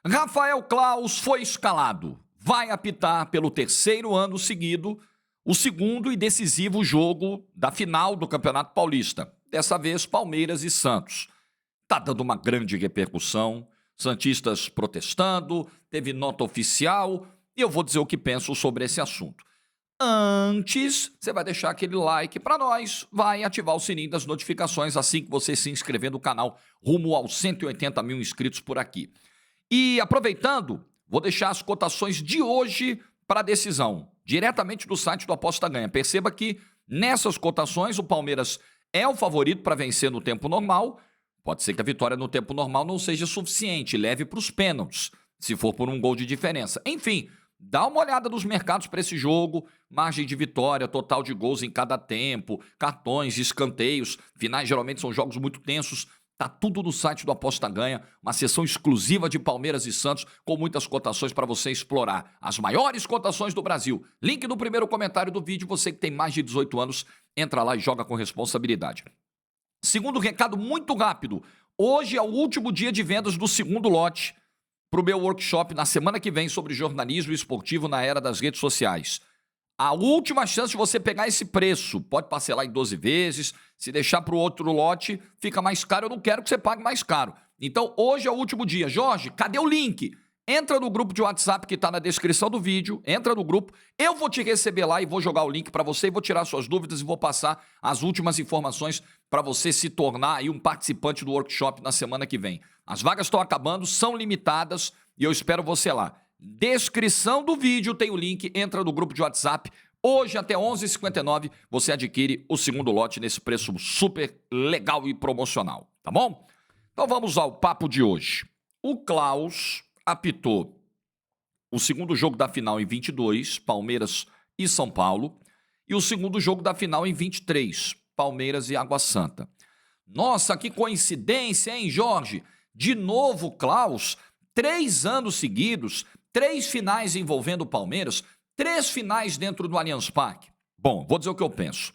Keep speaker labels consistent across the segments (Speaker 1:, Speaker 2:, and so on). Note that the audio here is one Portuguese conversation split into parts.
Speaker 1: Rafael Claus foi escalado. Vai apitar pelo terceiro ano seguido o segundo e decisivo jogo da final do Campeonato Paulista. Dessa vez, Palmeiras e Santos. Tá dando uma grande repercussão. Santistas protestando, teve nota oficial e eu vou dizer o que penso sobre esse assunto. Antes, você vai deixar aquele like para nós, vai ativar o sininho das notificações assim que você se inscrever no canal, rumo aos 180 mil inscritos por aqui. E aproveitando, vou deixar as cotações de hoje para a decisão, diretamente do site do Aposta Ganha. Perceba que nessas cotações o Palmeiras é o favorito para vencer no tempo normal. Pode ser que a vitória no tempo normal não seja suficiente, leve para os pênaltis, se for por um gol de diferença. Enfim, dá uma olhada nos mercados para esse jogo, margem de vitória, total de gols em cada tempo, cartões, escanteios, finais geralmente são jogos muito tensos. Tá tudo no site do Aposta Ganha, uma seção exclusiva de Palmeiras e Santos com muitas cotações para você explorar. As maiores cotações do Brasil. Link no primeiro comentário do vídeo, você que tem mais de 18 anos, entra lá e joga com responsabilidade. Segundo recado muito rápido, hoje é o último dia de vendas do segundo lote para o meu workshop na semana que vem sobre jornalismo esportivo na era das redes sociais. A última chance de você pegar esse preço, pode parcelar em 12 vezes, se deixar para o outro lote fica mais caro, eu não quero que você pague mais caro. Então hoje é o último dia. Jorge, cadê o link? Entra no grupo de WhatsApp que está na descrição do vídeo, entra no grupo, eu vou te receber lá e vou jogar o link para você e vou tirar suas dúvidas e vou passar as últimas informações para você se tornar aí um participante do workshop na semana que vem. As vagas estão acabando, são limitadas e eu espero você lá. Descrição do vídeo tem o link, entra no grupo de WhatsApp. Hoje até 11h59 você adquire o segundo lote nesse preço super legal e promocional, tá bom? Então vamos ao papo de hoje. O Claus apitou o segundo jogo da final em 22, Palmeiras e São Paulo, e o segundo jogo da final em 23, Palmeiras e Água Santa. Nossa, que coincidência, hein, Jorge? De novo, Claus, 3 anos seguidos, 3 finais envolvendo o Palmeiras, 3 finais dentro do Allianz Parque. Bom, vou dizer o que eu penso.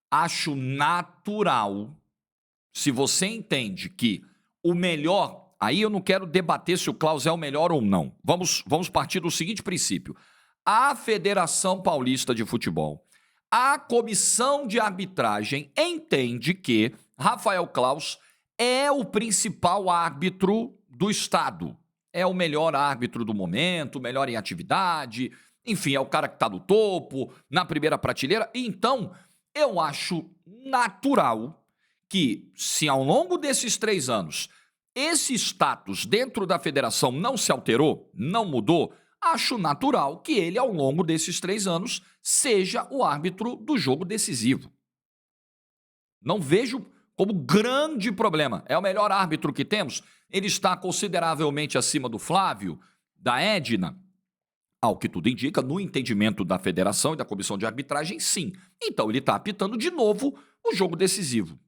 Speaker 1: Acho natural, se você entende que o melhor... Aí eu não quero debater se o Claus é o melhor ou não. Vamos partir do seguinte princípio. A Federação Paulista de Futebol, a Comissão de Arbitragem entende que Rafael Claus é o principal árbitro do Estado. É o melhor árbitro do momento, o melhor em atividade, enfim, é o cara que está no topo, na primeira prateleira. Então, eu acho natural que, se ao longo desses 3 anos esse status dentro da federação não se alterou, não mudou, acho natural que ele, ao longo desses 3 anos, seja o árbitro do jogo decisivo. Não vejo como grande problema. É o melhor árbitro que temos? Ele está consideravelmente acima do Flávio, da Edna? Ao que tudo indica, no entendimento da federação e da comissão de arbitragem, sim. Então ele está apitando de novo o jogo decisivo.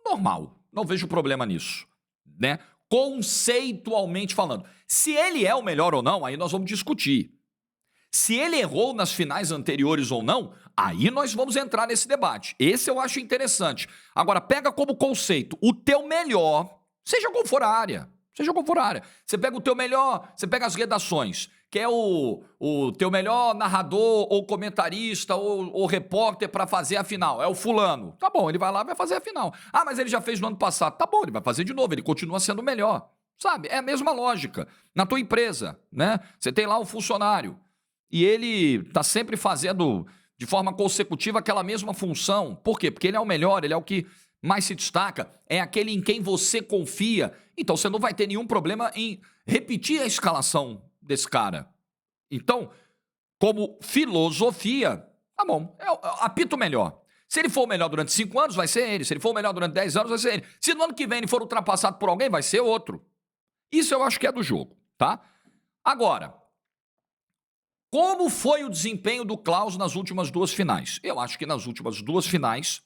Speaker 1: Normal, não vejo problema nisso. Né? Conceitualmente falando. Se ele é o melhor ou não, aí nós vamos discutir. Se ele errou nas finais anteriores ou não, aí nós vamos entrar nesse debate. Esse eu acho interessante. Agora, pega como conceito o teu melhor, seja qual for a área. Seja qual for a área. Você pega o teu melhor, você pega as redações, que é o teu melhor narrador ou comentarista ou repórter para fazer a final. É o fulano. Tá bom, ele vai lá e vai fazer a final. Ah, mas ele já fez no ano passado. Tá bom, ele vai fazer de novo, ele continua sendo o melhor. Sabe? É a mesma lógica. Na tua empresa, né? Você tem lá um funcionário e ele tá sempre fazendo de forma consecutiva aquela mesma função. Por quê? Porque ele é o melhor, ele é o que mais se destaca, é aquele em quem você confia. Então você não vai ter nenhum problema em repetir a escalação desse cara. Então, como filosofia, tá bom, eu apito melhor. Se ele for o melhor durante 5 anos, vai ser ele. Se ele for o melhor durante 10 anos, vai ser ele. Se no ano que vem ele for ultrapassado por alguém, vai ser outro. Isso eu acho que é do jogo, tá? Agora, como foi o desempenho do Claus nas últimas 2 finais? Eu acho que nas últimas 2 finais,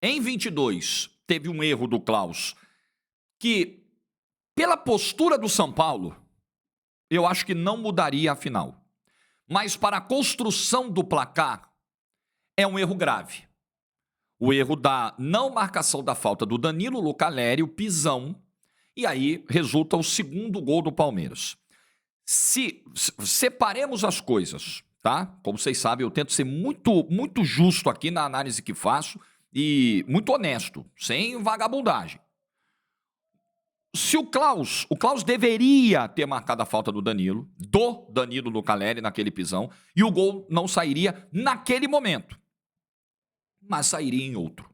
Speaker 1: em 22, teve um erro do Claus que, pela postura do São Paulo, eu acho que não mudaria a final. Mas para a construção do placar, é um erro grave. O erro da não marcação da falta do Danilo Lucaleri, o pisão, e aí resulta o segundo gol do Palmeiras. Separemos as coisas, tá? Como vocês sabem, eu tento ser muito justo aqui na análise que faço e muito honesto, sem vagabundagem. Se o Klaus deveria ter marcado a falta do Danilo no Caleri naquele pisão, e o gol não sairia naquele momento, mas sairia em outro.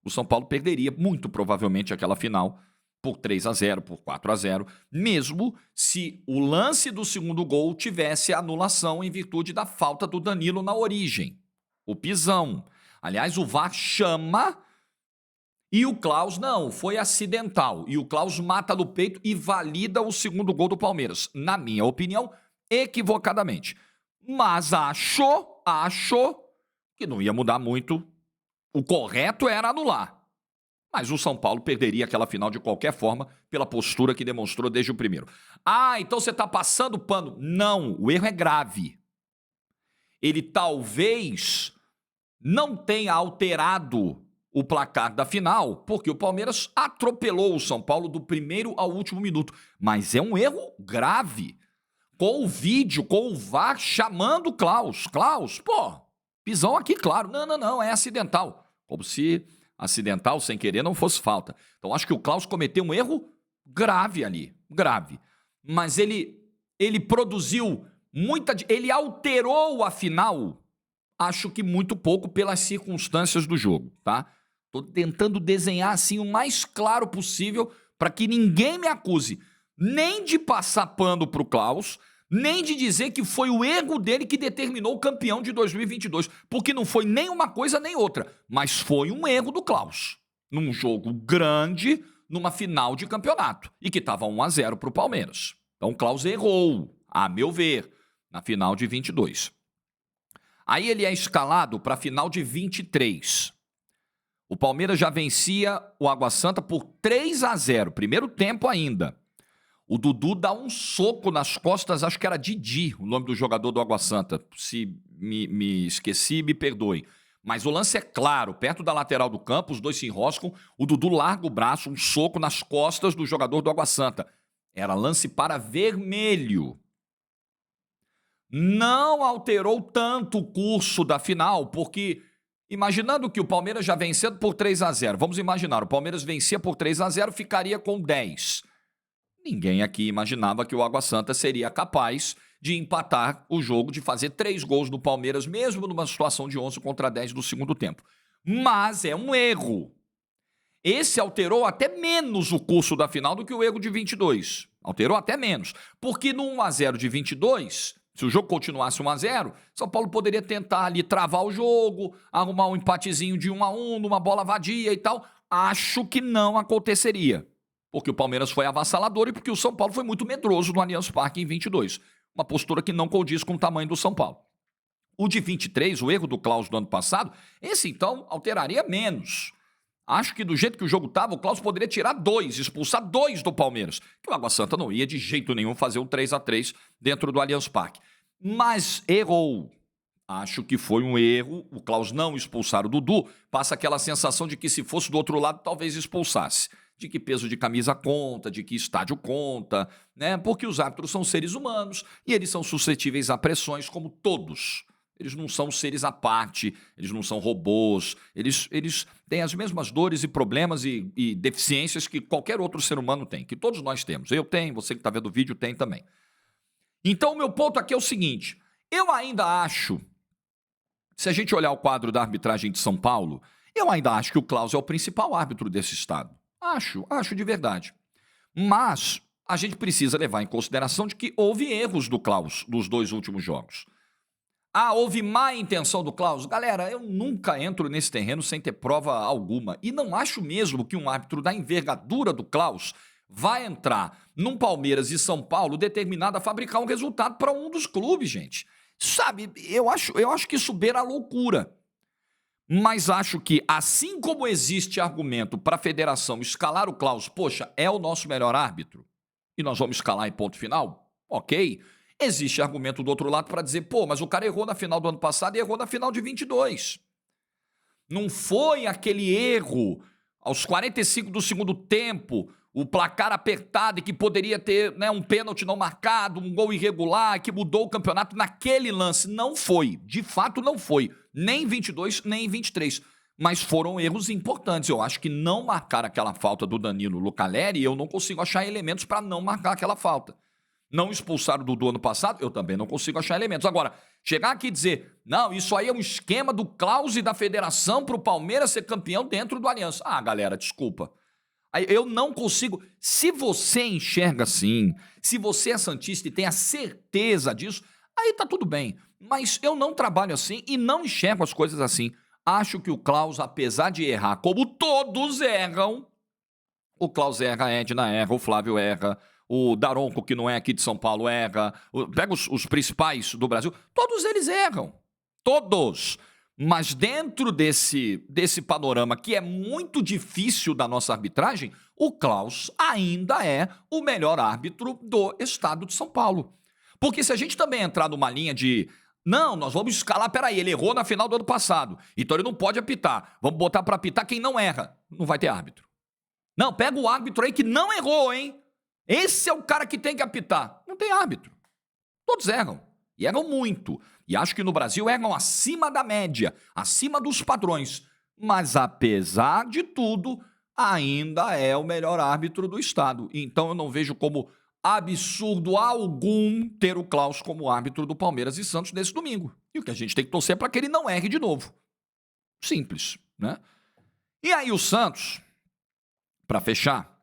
Speaker 1: O São Paulo perderia muito provavelmente aquela final por 3-0, por 4-0, mesmo se o lance do segundo gol tivesse anulação em virtude da falta do Danilo na origem. O pisão. Aliás, o VAR chama e o Klaus, não, foi acidental. E o Klaus mata no peito e valida o segundo gol do Palmeiras. Na minha opinião, equivocadamente. Mas achou que não ia mudar muito. O correto era anular. Mas o São Paulo perderia aquela final de qualquer forma pela postura que demonstrou desde o primeiro. Ah, então você está passando pano. Não, o erro é grave. Ele talvez não tenha alterado o placar da final, porque o Palmeiras atropelou o São Paulo do primeiro ao último minuto. Mas é um erro grave. Com o vídeo, com o VAR chamando o Klaus. Klaus, pô, pisão aqui, claro. Não, é acidental. Como se acidental, sem querer, não fosse falta. Então acho que o Klaus cometeu um erro grave ali, grave. Mas ele produziu ele alterou a final, acho que muito pouco pelas circunstâncias do jogo, tá? Tô tentando desenhar assim o mais claro possível para que ninguém me acuse nem de passar pano pro Klaus, nem de dizer que foi o erro dele que determinou o campeão de 2022, porque não foi nem uma coisa nem outra, mas foi um erro do Klaus, num jogo grande, numa final de campeonato, e que estava 1-0 pro Palmeiras. Então o Klaus errou, a meu ver, na final de 22. Aí ele é escalado para a final de 23. O Palmeiras já vencia o Água Santa por 3-0, primeiro tempo ainda. O Dudu dá um soco nas costas, acho que era Didi, o nome do jogador do Água Santa. Se me esqueci, me perdoem. Mas o lance é claro, perto da lateral do campo, os dois se enroscam, o Dudu larga o braço, um soco nas costas do jogador do Água Santa. Era lance para vermelho. Não alterou tanto o curso da final, porque imaginando que o Palmeiras já vencendo por 3-0, vamos imaginar, o Palmeiras vencia por 3-0, ficaria com 10. Ninguém aqui imaginava que o Água Santa seria capaz de empatar o jogo, de fazer 3 gols do Palmeiras, mesmo numa situação de 11-10 do segundo tempo. Mas é um erro. Esse alterou até menos o curso da final do que o erro de 22. Alterou até menos. Porque no 1-0 de 22, se o jogo continuasse 1-0, São Paulo poderia tentar ali travar o jogo, arrumar um empatezinho de 1-1, numa bola vadia e tal. Acho que não aconteceria. Porque o Palmeiras foi avassalador e porque o São Paulo foi muito medroso no Allianz Parque em 22. Uma postura que não condiz com o tamanho do São Paulo. O de 23, o erro do Klaus do ano passado, esse então alteraria menos. Acho que do jeito que o jogo estava, o Klaus poderia tirar 2, expulsar 2 do Palmeiras. Que o Água Santa não ia de jeito nenhum fazer um 3-3 dentro do Allianz Parque. Mas errou. Acho que foi um erro. O Klaus não expulsar o Dudu. Passa aquela sensação de que se fosse do outro lado, talvez expulsasse. De que peso de camisa conta, de que estádio conta, né? Porque os árbitros são seres humanos e eles são suscetíveis a pressões como todos. Eles não são seres à parte, eles não são robôs, eles têm as mesmas dores e problemas e deficiências que qualquer outro ser humano tem, que todos nós temos. Eu tenho, você que está vendo o vídeo tem também. Então o meu ponto aqui é o seguinte, eu ainda acho, se a gente olhar o quadro da arbitragem de São Paulo, eu ainda acho que o Klaus é o principal árbitro desse estado. Acho de verdade. Mas a gente precisa levar em consideração de que houve erros do Klaus nos 2 últimos jogos. Houve má intenção do Klaus? Galera, eu nunca entro nesse terreno sem ter prova alguma. E não acho mesmo que um árbitro da envergadura do Klaus vai entrar num Palmeiras e São Paulo determinado a fabricar um resultado para um dos clubes, gente. Sabe, eu acho que isso beira a loucura. Mas acho que, assim como existe argumento para a federação escalar o Klaus, poxa, é o nosso melhor árbitro, e nós vamos escalar em ponto final, ok. Existe argumento do outro lado para dizer, pô, mas o cara errou na final do ano passado e errou na final de 22. Não foi aquele erro aos 45 do segundo tempo, o placar apertado e que poderia ter, né, um pênalti não marcado, um gol irregular, que mudou o campeonato naquele lance. Não foi, de fato não foi, nem em 22, nem em 23. Mas foram erros importantes. Eu acho que não marcar aquela falta do Danilo Lucaleri, eu não consigo achar elementos para não marcar aquela falta. Não expulsaram o Dudu ano passado, eu também não consigo achar elementos. Agora, chegar aqui e dizer, não, isso aí é um esquema do Klaus e da federação para o Palmeiras ser campeão dentro do Aliança. Ah, galera, desculpa. Eu não consigo. Se você enxerga assim, se você é santista e tem a certeza disso, aí tá tudo bem. Mas eu não trabalho assim e não enxergo as coisas assim. Acho que o Klaus, apesar de errar, como todos erram, o Klaus erra, a Edna erra, o Flávio erra, o Daronco, que não é aqui de São Paulo, erra. Pega os principais do Brasil, todos eles erram. Todos. Mas dentro desse panorama que é muito difícil da nossa arbitragem, o Klaus ainda é o melhor árbitro do estado de São Paulo. Porque se a gente também entrar numa linha de não, nós vamos escalar, peraí, ele errou na final do ano passado, então ele não pode apitar, vamos botar para apitar quem não erra, não vai ter árbitro. Não, pega o árbitro aí que não errou, hein? Esse é o cara que tem que apitar. Não tem árbitro. Todos erram. E erram muito. E acho que no Brasil erram acima da média, acima dos padrões. Mas, apesar de tudo, ainda é o melhor árbitro do estado. Então eu não vejo como absurdo algum ter o Klaus como árbitro do Palmeiras e Santos nesse domingo. E o que a gente tem que torcer é para que ele não erre de novo. Simples, né? E aí o Santos, para fechar,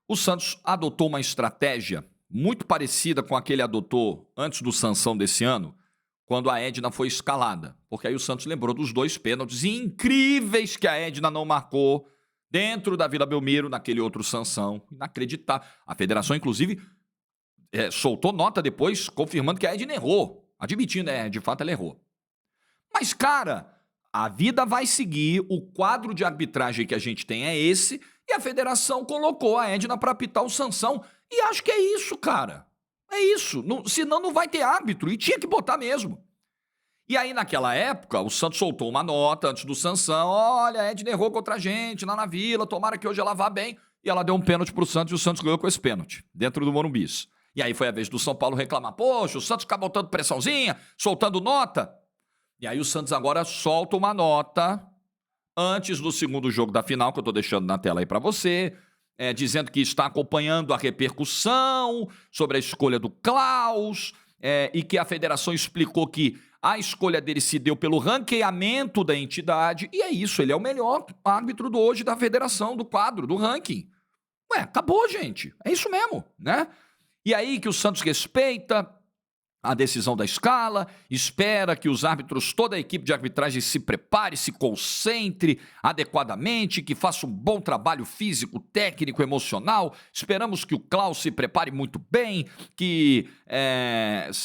Speaker 1: o Santos adotou uma estratégia muito parecida com a que ele adotou antes do Sansão desse ano, quando a Edna foi escalada. Porque aí o Santos lembrou dos 2 pênaltis incríveis que a Edna não marcou dentro da Vila Belmiro, naquele outro Sansão. Inacreditável. A federação, inclusive, soltou nota depois confirmando que a Edna errou. Admitindo, de fato ela errou. Mas, cara, a vida vai seguir, o quadro de arbitragem que a gente tem é esse, e a federação colocou a Edna para apitar o Sansão. E acho que é isso, cara. É isso. Senão não vai ter árbitro. E tinha que botar mesmo. E aí, naquela época, o Santos soltou uma nota antes do Sansão. Olha, a Edna errou contra a gente lá na Vila. Tomara que hoje ela vá bem. E ela deu um pênalti pro Santos e o Santos ganhou com esse pênalti, dentro do Morumbi. E aí foi a vez do São Paulo reclamar. Poxa, o Santos fica botando pressãozinha, soltando nota. E aí o Santos agora solta uma nota antes do segundo jogo da final, que eu tô deixando na tela aí para você, dizendo que está acompanhando a repercussão sobre a escolha do Klaus, e que a federação explicou que a escolha dele se deu pelo ranqueamento da entidade, e é isso, ele é o melhor árbitro do hoje da federação, do quadro, do ranking. Ué, acabou, gente, é isso mesmo, né? E aí que o Santos respeita a decisão da escala, espera que os árbitros, toda a equipe de arbitragem se prepare, se concentre adequadamente, que faça um bom trabalho físico, técnico, emocional. Esperamos que o Klaus se prepare muito bem, que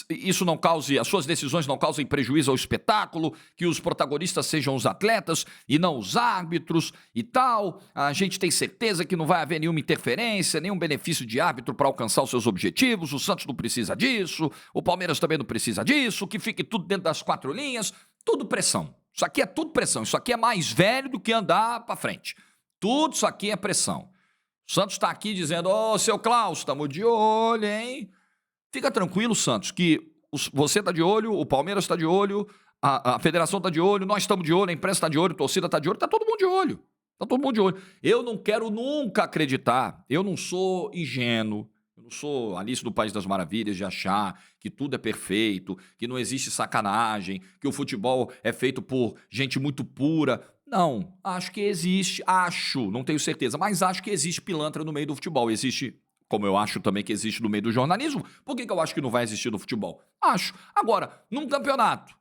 Speaker 1: isso não cause, as suas decisões não causem prejuízo ao espetáculo, que os protagonistas sejam os atletas e não os árbitros e tal. A gente tem certeza que não vai haver nenhuma interferência, nenhum benefício de árbitro para alcançar os seus objetivos. O Santos não precisa disso, o Palmeiras também não precisa disso, que fique tudo dentro das 4 linhas, tudo pressão. Isso aqui é tudo pressão, isso aqui é mais velho do que andar para frente. Tudo isso aqui é pressão. O Santos está aqui dizendo, seu Klaus, estamos de olho, hein? Fica tranquilo, Santos, que você está de olho, o Palmeiras está de olho, a federação está de olho, nós estamos de olho, a imprensa está de olho, a torcida está de olho, está todo mundo de olho. Está todo mundo de olho. Eu não quero nunca acreditar, eu não sou ingênuo, eu não sou Alice do País das Maravilhas de achar que tudo é perfeito, que não existe sacanagem, que o futebol é feito por gente muito pura. Não, acho que existe, não tenho certeza, mas acho que existe pilantra no meio do futebol. Existe, como eu acho também que existe no meio do jornalismo. Por que eu acho que não vai existir no futebol? Acho. Agora, num campeonato,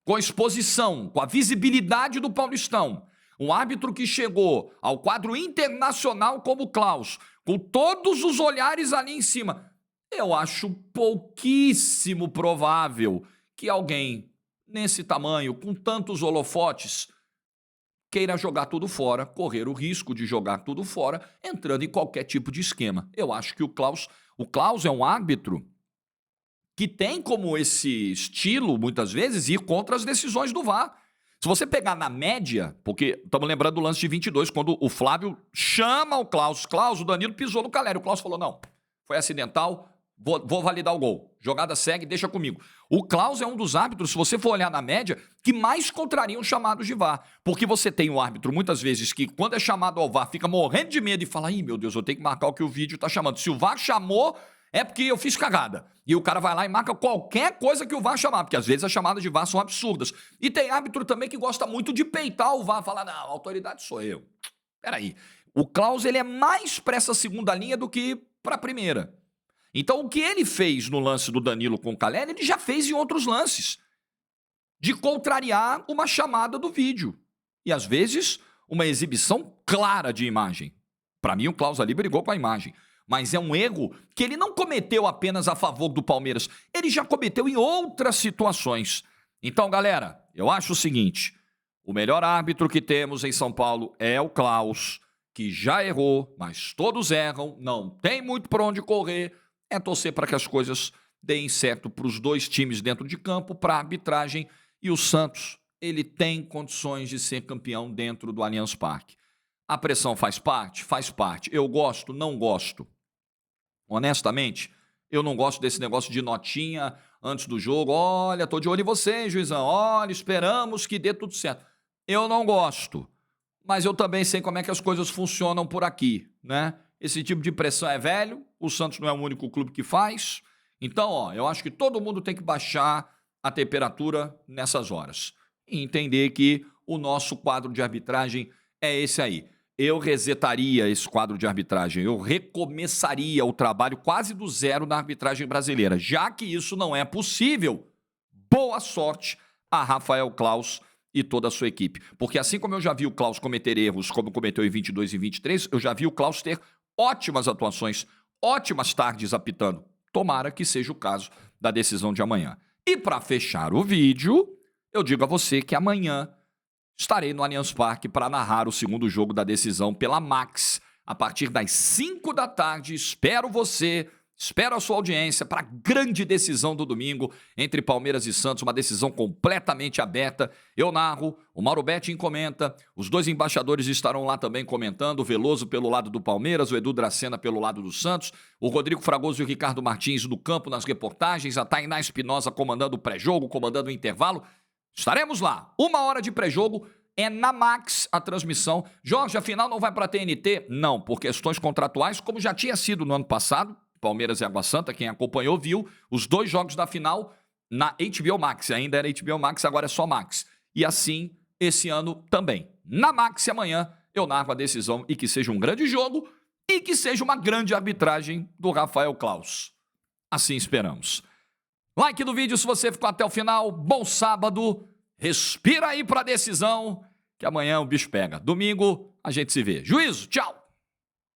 Speaker 1: com a exposição, com a visibilidade do Paulistão, um árbitro que chegou ao quadro internacional como o Klaus, com todos os olhares ali em cima, eu acho pouquíssimo provável que alguém nesse tamanho, com tantos holofotes, queira jogar tudo fora, correr o risco de jogar tudo fora, entrando em qualquer tipo de esquema. Eu acho que o Klaus é um árbitro que tem como esse estilo, muitas vezes, ir contra as decisões do VAR. Se você pegar na média, porque estamos lembrando do lance de 22, quando o Flávio chama o Klaus. Klaus, o Danilo pisou no Caleri. O Klaus falou, não, foi acidental, vou validar o gol. Jogada segue, deixa comigo. O Klaus é um dos árbitros, se você for olhar na média, que mais contrariam chamados de VAR. Porque você tem o árbitro, muitas vezes, que quando é chamado ao VAR, fica morrendo de medo e fala, ih, meu Deus, eu tenho que marcar o que o vídeo tá chamando. Se o VAR chamou, é porque eu fiz cagada. E o cara vai lá e marca qualquer coisa que o VAR chamar, porque às vezes as chamadas de VAR são absurdas. E tem árbitro também que gosta muito de peitar o VAR, falar, não, a autoridade sou eu. Peraí. O Klaus, ele é mais pra essa segunda linha do que pra primeira. Então, o que ele fez no lance do Danilo com o Caleri, ele já fez em outros lances. De contrariar uma chamada do vídeo. E, às vezes, uma exibição clara de imagem. Para mim, o Klaus ali brigou com a imagem. Mas é um erro que ele não cometeu apenas a favor do Palmeiras. Ele já cometeu em outras situações. Então, galera, eu acho o seguinte. O melhor árbitro que temos em São Paulo é o Klaus, que já errou, mas todos erram, não tem muito por onde correr. É torcer para que as coisas deem certo para os dois times dentro de campo, para a arbitragem. E o Santos, ele tem condições de ser campeão dentro do Allianz Parque. A pressão faz parte? Faz parte. Eu gosto? Não gosto. Honestamente, eu não gosto desse negócio de notinha antes do jogo. Olha, tô de olho em você, juizão. Olha, esperamos que dê tudo certo. Eu não gosto. Mas eu também sei como é que as coisas funcionam por aqui, né? Esse tipo de pressão é velho, o Santos não é o único clube que faz. Então, eu acho que todo mundo tem que baixar a temperatura nessas horas. E entender que o nosso quadro de arbitragem é esse aí. Eu resetaria esse quadro de arbitragem, eu recomeçaria o trabalho quase do zero na arbitragem brasileira. Já que isso não é possível, boa sorte a Rafael Klaus e toda a sua equipe. Porque assim como eu já vi o Klaus cometer erros, como cometeu em 22 e 23, eu já vi o Klaus ter ótimas atuações, ótimas tardes apitando. Tomara que seja o caso da decisão de amanhã. E para fechar o vídeo, eu digo a você que amanhã estarei no Allianz Parque para narrar o segundo jogo da decisão pela Max. A partir das 5 da tarde, espero você, espero a sua audiência para a grande decisão do domingo entre Palmeiras e Santos, uma decisão completamente aberta. Eu narro, o Mauro Betting comenta, os dois embaixadores estarão lá também comentando, o Veloso pelo lado do Palmeiras, o Edu Dracena pelo lado do Santos, o Rodrigo Fragoso e o Ricardo Martins no campo nas reportagens, a Tainá Espinosa comandando o pré-jogo, comandando o intervalo. Estaremos lá. 1 hora de pré-jogo, é na Max a transmissão. Jorge, afinal não vai para a TNT? Não, por questões contratuais, como já tinha sido no ano passado. Palmeiras e Água Santa, quem acompanhou viu os 2 jogos da final na HBO Max. Ainda era HBO Max, agora é só Max. E assim, esse ano também. Na Max, amanhã eu narro a decisão e que seja um grande jogo e que seja uma grande arbitragem do Rafael Klaus. Assim esperamos. Like no vídeo se você ficou até o final. Bom sábado. Respira aí pra decisão, que amanhã o bicho pega. Domingo a gente se vê. Juízo, tchau.